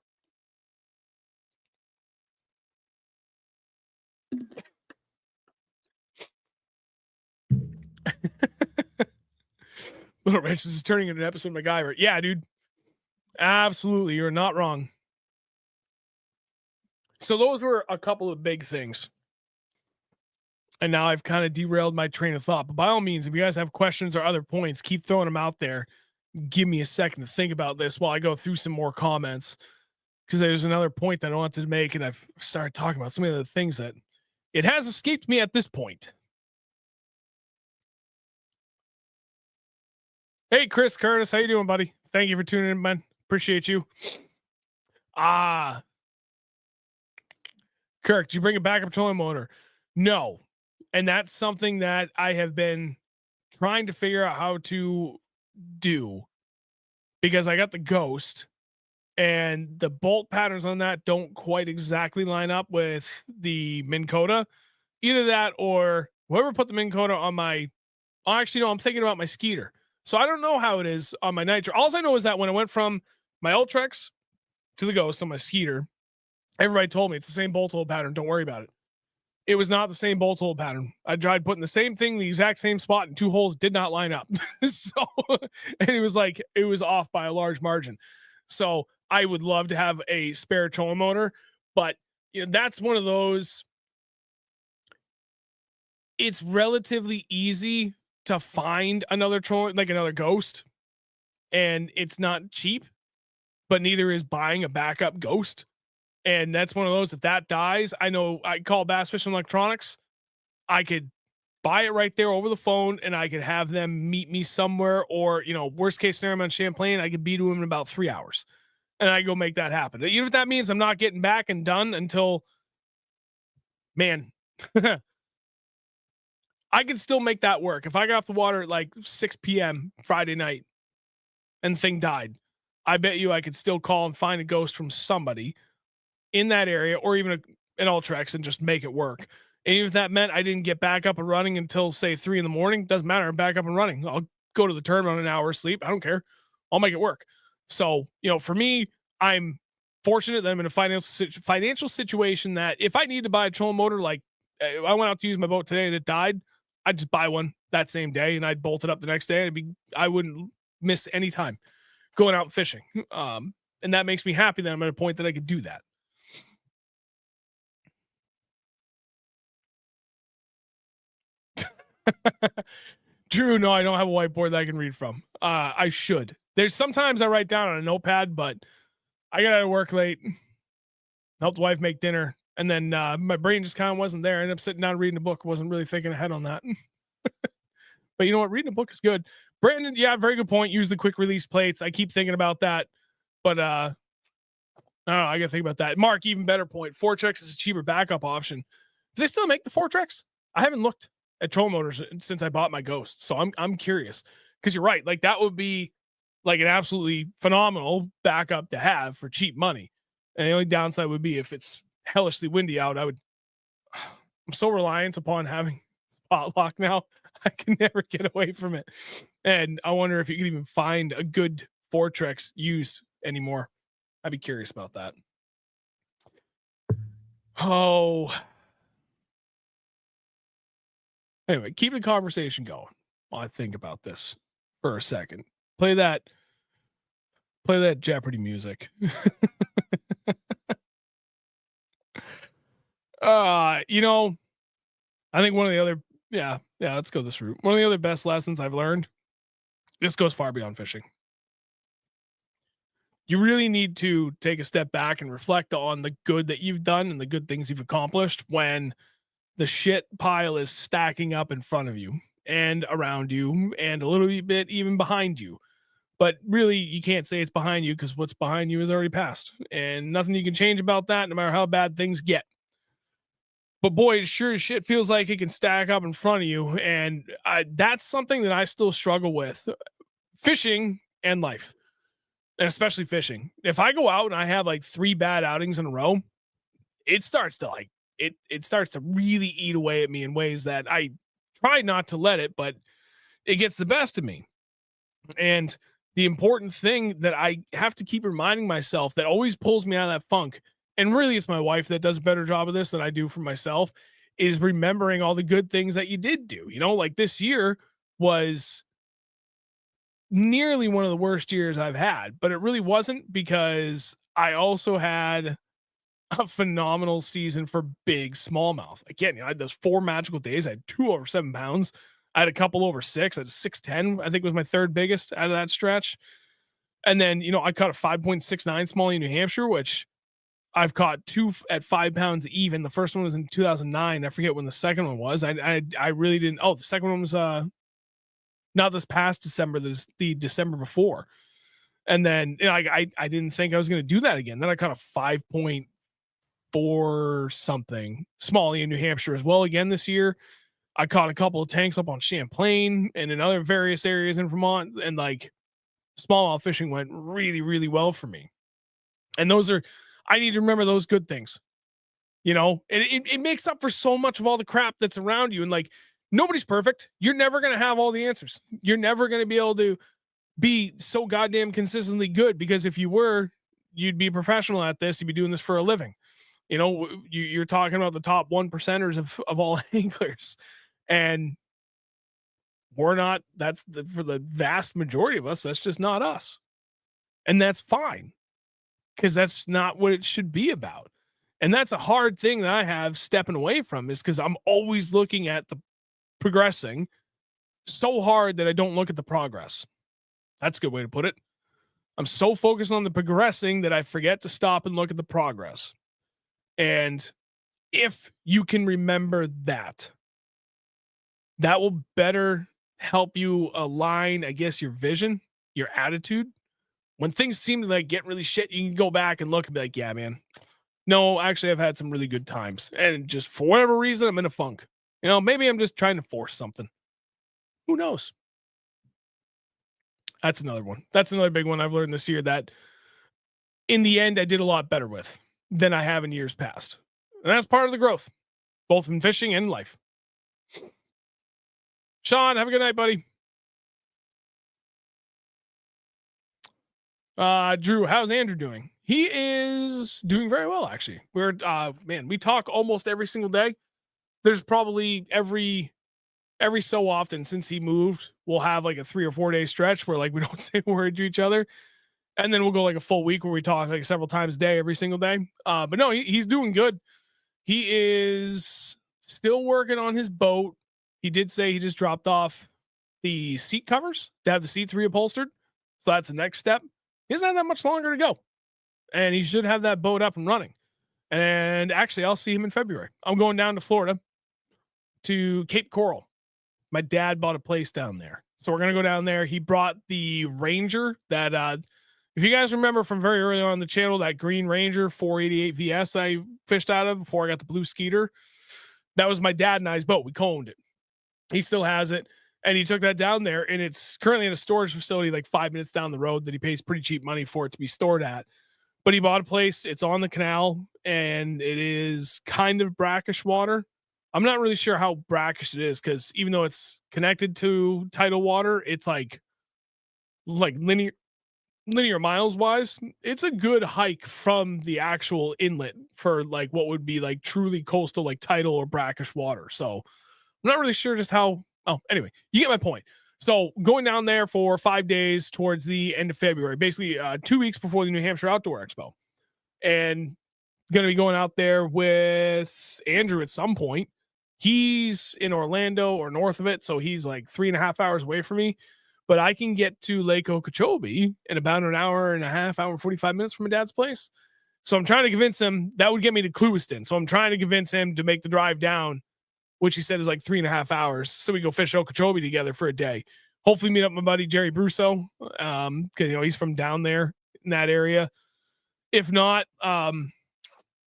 Little Rich, this is turning into an episode of MacGyver. Yeah, dude. Absolutely. You're not wrong. So those were a couple of big things. And now I've kind of derailed my train of thought. But by all means, if you guys have questions or other points, keep throwing them out there. Give me a second to think about this while I go through some more comments. Because there's another point that I wanted to make, and I've started talking about some of the things that it has escaped me at this point. Hey, Chris Curtis, how you doing, buddy? Thank you for tuning in, man. Appreciate you. Kirk, did you bring a backup trolling motor? No. And that's something that I have been trying to figure out how to do, because I got the Ghost and the bolt patterns on that don't quite exactly line up with the Minn Kota. Either that or whoever put the Minn Kota on my, actually, no, I'm thinking about my Skeeter. So I don't know how it is on my Nitro. All I know is that when I went from my Ultrex to the Ghost on my Skeeter, everybody told me it's the same bolt hole pattern. Don't worry about it. It was not the same bolt hole pattern. I tried putting the same thing, the exact same spot in 2 holes, did not line up. So, and it was like, it was off by a large margin. So I would love to have a spare trolling motor, but you know, that's one of those, it's relatively easy to find another trolling, like another Ghost, and it's not cheap, but neither is buying a backup Ghost. And that's one of those, if that dies, I know I call Bass Fishing Electronics. I could buy it right there over the phone and I could have them meet me somewhere, or, you know, worst case scenario, I'm on Champlain, I could be to them in about 3 hours and I go make that happen. Even if that means I'm not getting back and done until, man, I could still make that work. If I got off the water at like 6 p.m. Friday night and the thing died, I bet you I could still call and find a Ghost from somebody in that area, or even an Ultrex, and just make it work. And even if that meant I didn't get back up and running until say 3 a.m, doesn't matter. I'm back up and running. I'll go to the tournament on an hour of sleep. I don't care. I'll make it work. So, you know, for me, I'm fortunate that I'm in a financial situation that if I need to buy a trolling motor, like I went out to use my boat today and it died, I'd just buy one that same day and I'd bolt it up the next day. I wouldn't miss any time going out fishing. And that makes me happy that I'm at a point that I could do that. Drew, no, I don't have a whiteboard that I can read from. I should. There's sometimes I write down on a notepad, but I got out of work late, helped the wife make dinner, and then my brain just kind of wasn't there. I ended up sitting down reading a book. Wasn't really thinking ahead on that. But you know what? Reading a book is good. Brandon, yeah, very good point. Use the quick release plates. I keep thinking about that, but I don't know. I got to think about that. Mark, even better point. Fortrex is a cheaper backup option. Do they still make the Fortrex? I haven't looked at troll motors since I bought my Ghost. So I'm curious, because you're right. Like that would be like an absolutely phenomenal backup to have for cheap money. And the only downside would be if it's hellishly windy out, I'm so reliant upon having spot lock now. I can never get away from it. And I wonder if you can even find a good Fortrex used anymore. I'd be curious about that. Oh, anyway, keep the conversation going while I think about this for a second. Play that Jeopardy music. You know, I think one of the other, yeah, let's go this route. One of the other best lessons I've learned, this goes far beyond fishing. You really need to take a step back and reflect on the good that you've done and the good things you've accomplished when the shit pile is stacking up in front of you and around you and a little bit even behind you. But really, you can't say it's behind you, because what's behind you is already past, and nothing you can change about that, no matter how bad things get. But boy, it sure as shit feels like it can stack up in front of you. And that's something that I still struggle with, fishing and life, and especially fishing. If I go out and I have like 3 bad outings in a row, it starts to like, it starts to really eat away at me in ways that I try not to let it, but it gets the best of me. And the important thing that I have to keep reminding myself that always pulls me out of that funk, and really it's my wife that does a better job of this than I do for myself, is remembering all the good things that you did do. You know, like this year was nearly one of the worst years I've had, but it really wasn't, because I also had a phenomenal season for big smallmouth. Again, you know, I had those 4 magical days. I had 2 over 7 pounds. I had a couple over 6. I had 610, I think was my 3rd biggest out of that stretch. And then, you know, I caught a 5.69 smallie in New Hampshire, which I've caught 2 at 5 pounds even. The first one was in 2009. I forget when the second one was. I really didn't. Oh, the second one was not this past December, the December before. And then, you know, I didn't think I was going to do that again. Then I caught a 5.4 4 something, small in New Hampshire as well again this year. I caught a couple of tanks up on Champlain and in other various areas in Vermont, and like smallmouth fishing went really, really well for me. And those are, I need to remember those good things, you know, and it makes up for so much of all the crap that's around you. And like, nobody's perfect. You're never going to have all the answers. You're never going to be able to be so goddamn consistently good, because if you were, you'd be a professional at this. You'd be doing this for a living. You know, you're talking about the top 1%ers of all anglers, and we're not. That's for the vast majority of us. That's just not us, and that's fine, because that's not what it should be about. And that's a hard thing that I have stepping away from, is because I'm always looking at the progressing so hard that I don't look at the progress. That's a good way to put it. I'm so focused on the progressing that I forget to stop and look at the progress. And if you can remember that, that will better help you align, I guess, your vision, your attitude. When things seem to like get really shit, you can go back and look and be like, yeah, man, no, actually I've had some really good times. And just for whatever reason, I'm in a funk. You know, maybe I'm just trying to force something. Who knows? That's another one. That's another big one I've learned this year that in the end I did a lot better with than I have in years past. And that's part of the growth, both in fishing and life. Sean, have a good night, buddy. Drew, how's Andrew doing? He is doing very well, actually. We're man, we talk almost every single day. There's probably every so often since he moved, we'll have like a 3 or 4 day stretch where like we don't say a word to each other. And then we'll go like a full week where we talk like several times a day, every single day. But no, he's doing good. He is still working on his boat. He did say he just dropped off the seat covers to have the seats reupholstered. So that's the next step. He doesn't have that much longer to go. And he should have that boat up and running. And actually, I'll see him in February. I'm going down to Florida to Cape Coral. My dad bought a place down there. So we're going to go down there. He brought the Ranger that, if you guys remember from very early on the channel, that green Ranger 488 VS I fished out of before I got the blue Skeeter, that was my dad and I's boat. We coned it. He still has it. And he took that down there, and it's currently in a storage facility like 5 minutes down the road that he pays pretty cheap money for it to be stored at. But he bought a place. It's on the canal, and it is kind of brackish water. I'm not really sure how brackish it is, because even though it's connected to tidal water, it's like linear miles wise. It's a good hike from the actual inlet for like what would be like truly coastal, like tidal or brackish water. So I'm not really sure just how. Oh, anyway, you get my point. So going down there for 5 days towards the end of February, basically 2 weeks before the New Hampshire Outdoor Expo, and going to be going out there with Andrew at some point. He's in Orlando or north of it, so he's like 3.5 hours away from me. But I can get to Lake Okeechobee in about an hour and a half, hour and 45 minutes from my dad's place. So I'm trying to convince him that would get me to Clewiston. So I'm trying to convince him to make the drive down, which he said is like 3.5 hours. So we go fish Okeechobee together for a day. Hopefully meet up my buddy Jerry Brusso, because you know he's from down there in that area. If not,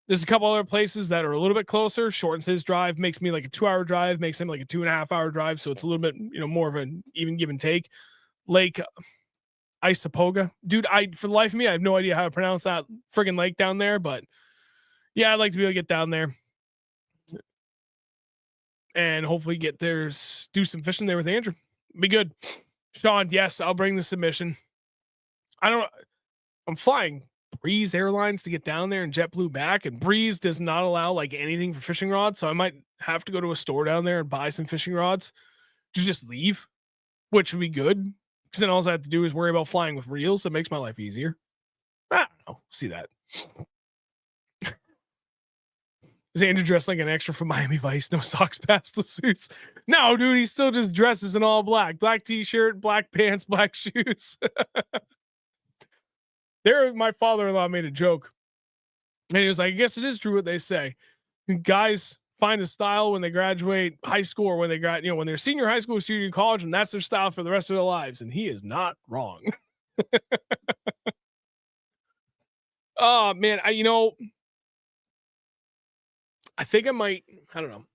there's a couple other places that are a little bit closer. Shortens his drive, makes me like a 2-hour drive, makes him like a 2.5 hour drive. So it's a little bit, you know, more of an even give and take. Lake Isapoga, dude. For the life of me, I have no idea how to pronounce that friggin' lake down there. But yeah, I'd like to be able to get down there and hopefully get there, do some fishing there with Andrew. Be good. Sean, yes, I'll bring the submission. I'm flying Breeze Airlines to get down there and JetBlue back, and Breeze does not allow like anything for fishing rods. So I might have to go to a store down there and buy some fishing rods to just leave, which would be good. Because then all I have to do is worry about flying with reels. That makes my life easier. I don't know. See that. Is Andrew dressed like an extra from Miami Vice? No socks, pastel suits. No, dude, he still just dresses in all black. Black t-shirt, black pants, black shoes. My father-in-law made a joke. And he was like, I guess it is true what they say. Guys find a style when they graduate high school, or when they when they're senior high school, senior college, and that's their style for the rest of their lives. And he is not wrong. Oh man, I think I might, I don't know.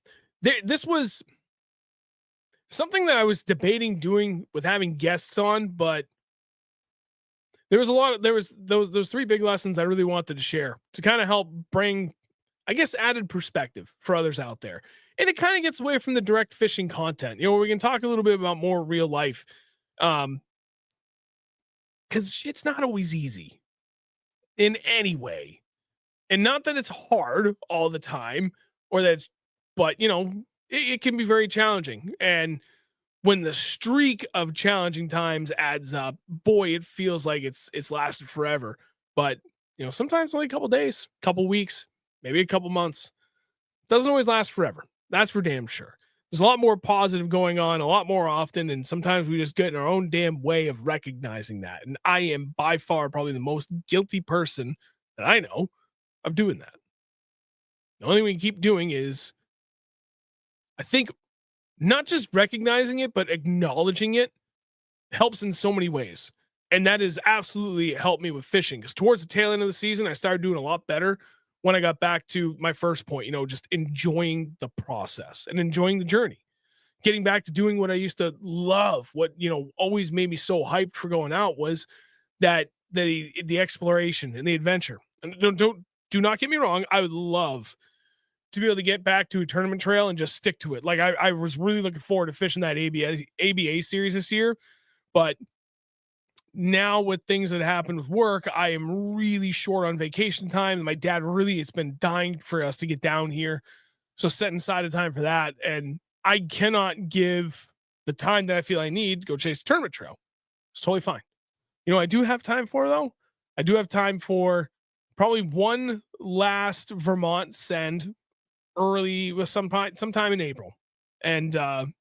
This was something that I was debating doing with having guests on, but there was those three big lessons I really wanted to share to kind of help bring, I guess, added perspective for others out there. And it kind of gets away from the direct fishing content. We can talk a little bit about more real life. Because shit's not always easy in any way. And not that it's hard all the time, or that it's, but it can be very challenging. And when the streak of challenging times adds up, boy, it feels like it's lasted forever. But sometimes only a couple days, couple weeks, maybe a couple months. Doesn't always last forever. That's for damn sure. There's a lot more positive going on a lot more often, and sometimes we just get in our own damn way of recognizing that. And I am by far probably the most guilty person that I know of doing that. The only thing we can keep doing is, I think, not just recognizing it, but acknowledging it helps in so many ways. And that has absolutely helped me with fishing, because towards the tail end of the season, I started doing a lot better when I got back to my first point, just enjoying the process and enjoying the journey, getting back to doing what I used to love. What, always made me so hyped for going out was that the exploration and the adventure. And do not get me wrong. I would love to be able to get back to a tournament trail and just stick to it. Like I was really looking forward to fishing that ABA series this year, but now with things that happen with work, I am really short on vacation time. And my dad really has been dying for us to get down here. So setting aside a time for that. And I cannot give the time that I feel I need to go chase a tournament trail. It's totally fine. I do have time for, though. I do have time for probably one last Vermont send early with sometime in April, and go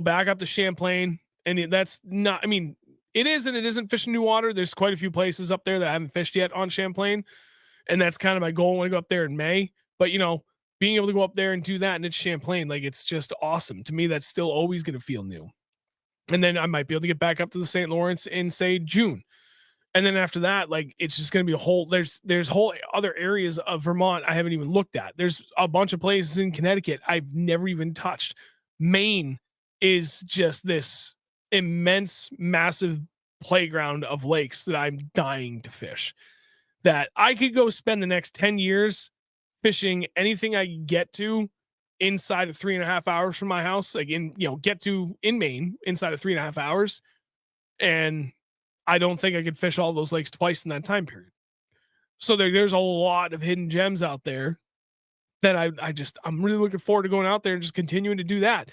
back up to Champlain. And that's not, I mean, it is and it isn't fishing new water. There's quite a few places up there that I haven't fished yet on Champlain. And that's kind of my goal when I go up there in May. But, being able to go up there and do that, and it's Champlain, like, it's just awesome. To me, that's still always going to feel new. And then I might be able to get back up to the St. Lawrence in, say, June. And then after that, like, it's just going to be a whole, there's whole other areas of Vermont I haven't even looked at. There's a bunch of places in Connecticut I've never even touched. Maine is just this immense, massive playground of lakes that I'm dying to fish, that I could go spend the next 10 years fishing anything I can get to inside of 3.5 hours from my house, like get to in Maine inside of 3.5 hours. And I don't think I could fish all those lakes twice in that time period. So there's a lot of hidden gems out there that I'm really looking forward to going out there and just continuing to do that.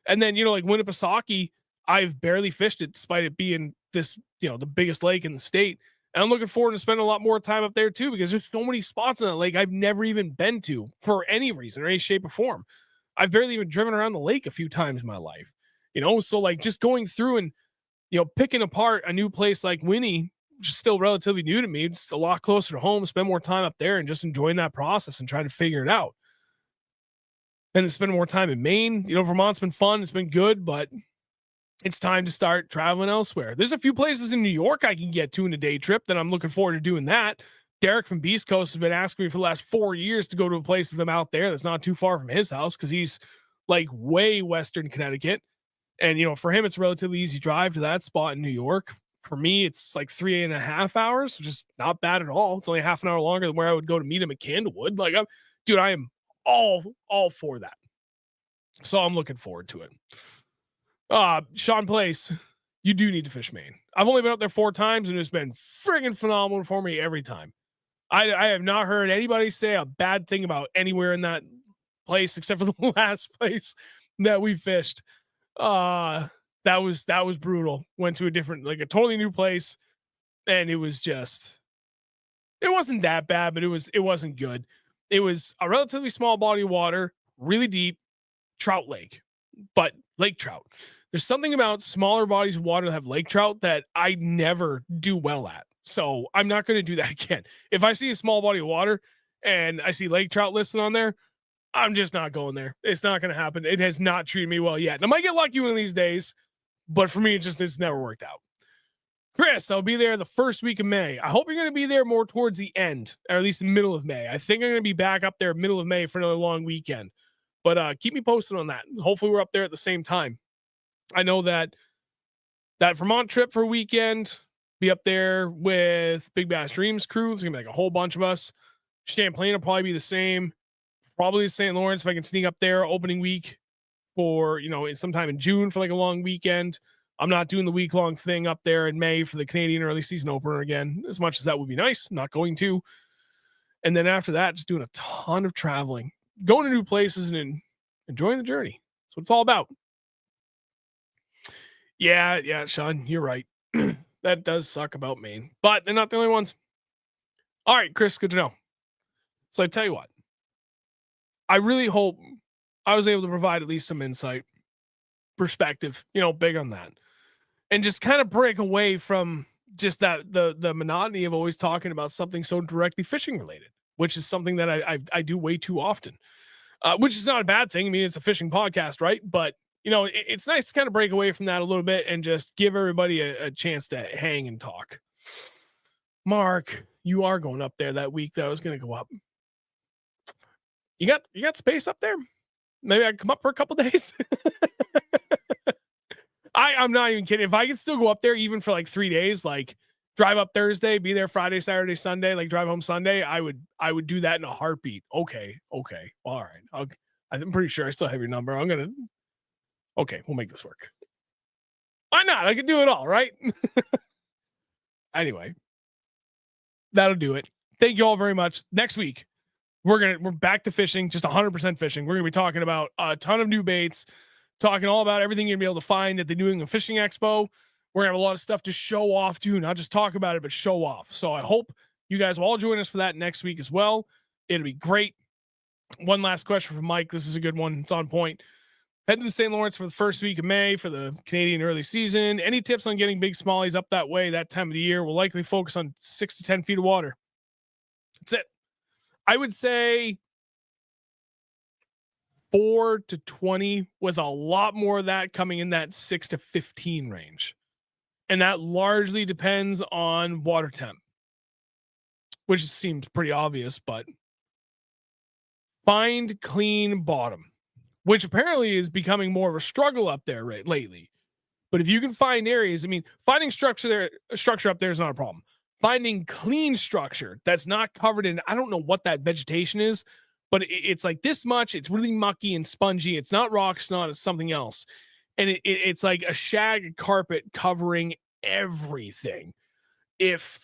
And then, like Winnipesaukee, I've barely fished it despite it being this, the biggest lake in the state. And I'm looking forward to spending a lot more time up there too, because there's so many spots in that lake I've never even been to for any reason or any shape or form. I've barely even driven around the lake a few times in my life, so like just going through and, picking apart a new place like Winnie, which is still relatively new to me, just a lot closer to home, spend more time up there and just enjoying that process and trying to figure it out. And then spend more time in Maine. Vermont's been fun. It's been good, but it's time to start traveling elsewhere. There's a few places in New York I can get to in a day trip that I'm looking forward to doing that. Derek from Beast Coast has been asking me for the last 4 years to go to a place with him out there that's not too far from his house, because he's like way Western Connecticut. And, for him, it's a relatively easy drive to that spot in New York. For me, it's like 3.5 hours, which is not bad at all. It's only half an hour longer than where I would go to meet him at Candlewood. Like, I am all for that. So I'm looking forward to it. Sean Place, you do need to fish Maine. I've only been up there 4 times, and it's been friggin' phenomenal for me every time. I have not heard anybody say a bad thing about anywhere in that place except for the last place that we fished. That was brutal. Went to a totally new place, and it wasn't that bad, but it wasn't good. It was a relatively small body of water, really deep, trout lake, but lake trout. There's something about smaller bodies of water that have lake trout that I never do well at. So I'm not going to do that again. If I see a small body of water and I see lake trout listed on there, I'm just not going there. It's not going to happen. It has not treated me well yet. And I might get lucky one of these days, but for me, it's never worked out. Chris, I'll be there the first week of May. I hope you're going to be there more towards the end, or at least the middle of May. I think I'm going to be back up there middle of May for another long weekend. But keep me posted on that. Hopefully we're up there at the same time. I know that Vermont trip for a weekend, be up there with Big Bass Dreams crew. It's going to be like a whole bunch of us. Champlain will probably be the same. Probably St. Lawrence if I can sneak up there opening week for, sometime in June for like a long weekend. I'm not doing the week-long thing up there in May for the Canadian early season opener again, as much as that would be nice. I'm not going to. And then after that, just doing a ton of traveling, going to new places and enjoying the journey. That's what it's all about. Yeah, Sean, you're right. That does suck about Maine, but they're not the only ones. All right, Chris, good to know. So I tell you what, I really hope I was able to provide at least some insight, perspective, big on that. And just kind of break away from just that the monotony of always talking about something so directly fishing related, which is something that I do way too often, which is not a bad thing. I mean, it's a fishing podcast, right? But it's nice to kind of break away from that a little bit and just give everybody a chance to hang and talk. Mark, you are going up there that week that I was going to go up. You got space up there? Maybe I can come up for a couple days. I'm not even kidding. If I could still go up there even for like 3 days, like drive up Thursday, be there Friday, Saturday, Sunday, like drive home Sunday, I would do that in a heartbeat. Okay. All right. I'm pretty sure I still have your number. Okay, we'll make this work. Why not? I could do it all, right? Anyway, that'll do it. Thank you all very much. Next week, we're back to fishing, just 100% fishing. We're going to be talking about a ton of new baits, talking all about everything you're going to be able to find at the New England Fishing Expo. We're going to have a lot of stuff to show off too, not just talk about it, but show off. So I hope you guys will all join us for that next week as well. It'll be great. One last question from Mike. This is a good one. It's on point. Head to the St. Lawrence for the first week of May for the Canadian early season. Any tips on getting big smallies up that way that time of the year? We'll likely focus on 6 to 10 feet of water. That's it. I would say 4 to 20 with a lot more of that coming in that 6 to 15 range. And that largely depends on water temp, which seems pretty obvious, but find clean bottom, which apparently is becoming more of a struggle up there lately. But if you can find areas, finding structure up there is not a problem. Finding clean structure that's not covered in, I don't know what that vegetation is, but it's like this much. It's really mucky and spongy. It's not rock snot, it's something else. And it's like a shag carpet covering everything. If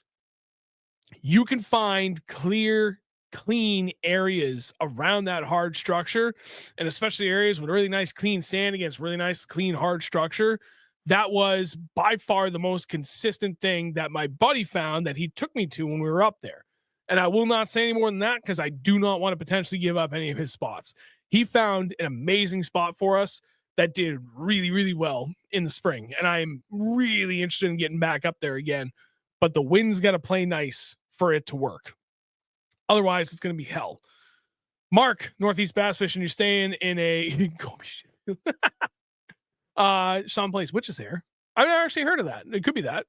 you can find clean areas around that hard structure, and especially areas with really nice clean sand against really nice clean hard structure, that was by far the most consistent thing that my buddy found that he took me to when we were up there. And I will not say any more than that because I do not want to potentially give up any of his spots. He found an amazing spot for us that did really, really well in the spring. And I'm really interested in getting back up there again, but the wind's got to play nice for it to work. Otherwise, it's going to be hell. Mark, Northeast Bass Fishing, you're staying in a Sean Place Witch's Hair. I've never actually heard of that. It could be that.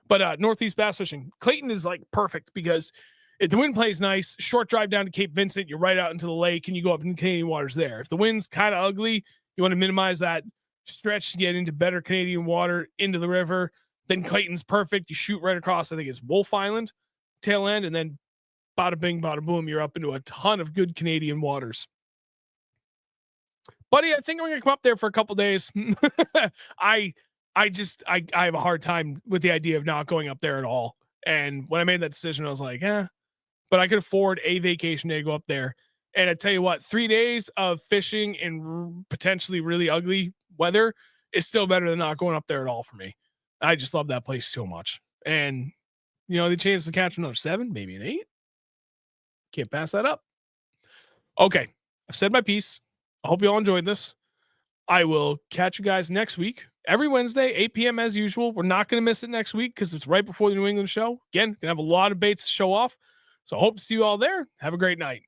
But Northeast Bass Fishing. Clayton is like perfect because if the wind plays nice, short drive down to Cape Vincent, you're right out into the lake and you go up in Canadian waters there. If the wind's kind of ugly, you want to minimize that stretch to get into better Canadian water into the river. Then Clayton's perfect. You shoot right across, I think it's Wolf Island, tail end, and then bada bing, bada boom, you're up into a ton of good Canadian waters. Buddy, I think I'm going to come up there for a couple days. I have a hard time with the idea of not going up there at all. And when I made that decision, I was like, but I could afford a vacation day to go up there. And I tell you what, 3 days of fishing in potentially really ugly weather is still better than not going up there at all for me. I just love that place so much. And, the chance to catch another 7, maybe an 8. Can't pass that up. Okay. I've said my piece. I hope you all enjoyed this. I will catch you guys next week. Every Wednesday, 8 p.m. as usual. We're not going to miss it next week because it's right before the New England show. Again, going to have a lot of baits to show off. So I hope to see you all there. Have a great night.